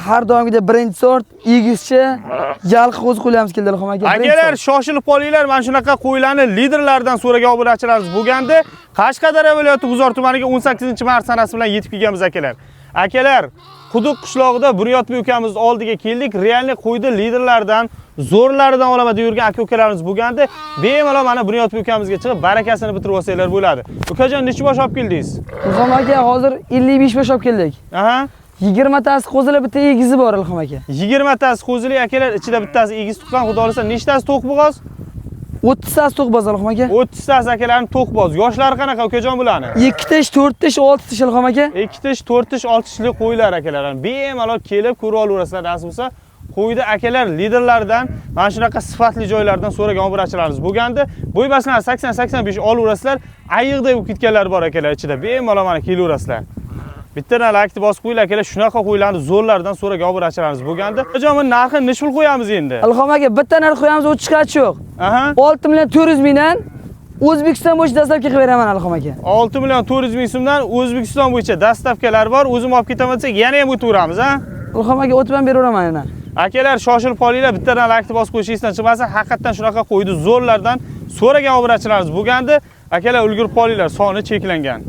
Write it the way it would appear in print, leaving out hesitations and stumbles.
har doimgidek birinchi sort, egizchi, yalqi qo'zi qo'yamiz keldi Ilhom aka. Akalar, shoshilib qolinglar, mana shunaqa qo'ylarni liderlardan so'ragan obunachilarimiz bo'lganda, Qashqadaryo viloyati G'uzor tumaniga 18-mart sanasi bilan yetib kelganmiz akalar. Akalar, Quduq qishlog'ida Bunyodbek ukamizning oldiga keldik. Realni qo'ydi liderlardan, zo'rlaridan olaman deb yurgan aka-ukalarimiz bo'lganda, bemalol mana Bunyodbek ukamizga chiqib barakasini bitirib olsanglar bo'ladi. Ukajon, necha bosh olib keldingiz? Ilhom aka, hozir 55 bosh olib keldik. Aha. 20 tasi qo'zili, bitta egizi bor Ilhom aka. 20 tasi qo'zili akalar, ichida bittasi egiz tuqqan, xudo xolasa nechtasi to'q bo'g'oz? 30 tasi to'qboz Ilhom aka. 30 tasi akalarning to'qboz. Yoshlari qanaqa ukajon bularni? 2 tish, 4 tish, 6 tish Ilhom aka. 2 tish, 4 tish, 6 tishli qo'ylar akalar. Bemalol kelib ko'rib olaverasizlar, nasib bo'lsa. Qo'yda akalar liderlardan mana shunaqa sifatli joylardan so'ragan obunachilarimiz bo'lganda, bo'ybasidan 80-85 olaverasizlar. Ayiqday bo'lib ketganlar bor akalar ichida. Bemalol mana kelaverasizlar. Bittadan laykni bosib qo'yinglar akalar, shunaqa qo'ylarni zo'rlardan so'ragan obunachilarimiz bo'lganda. Hojam, buni narxini necha pul qo'yamiz endi? Ilhom aka, bitta narx qo'yamiz, 30 gacha yo'q. Aha. 6 million 400 mingdan O'zbekiston bo'yicha dastavka qilib beraman Ilhom aka. 6 million 400 ming so'mdan O'zbekiston bo'yicha dastavkalar bor. O'zim olib ketaman desak, yana ham o'taveramiz, ha? Ilhom aka, o'tib ham beraveraman yana. Akalar, shoshilib qolinglar, bittadan laykni bosib qo'yishingizdan chiqmasa, haqiqatan shunaqa qo'ydi zo'rlardan so'ragan obunachilarimiz bo'lganda, akalar ulgurib qolinglar, soni cheklangan.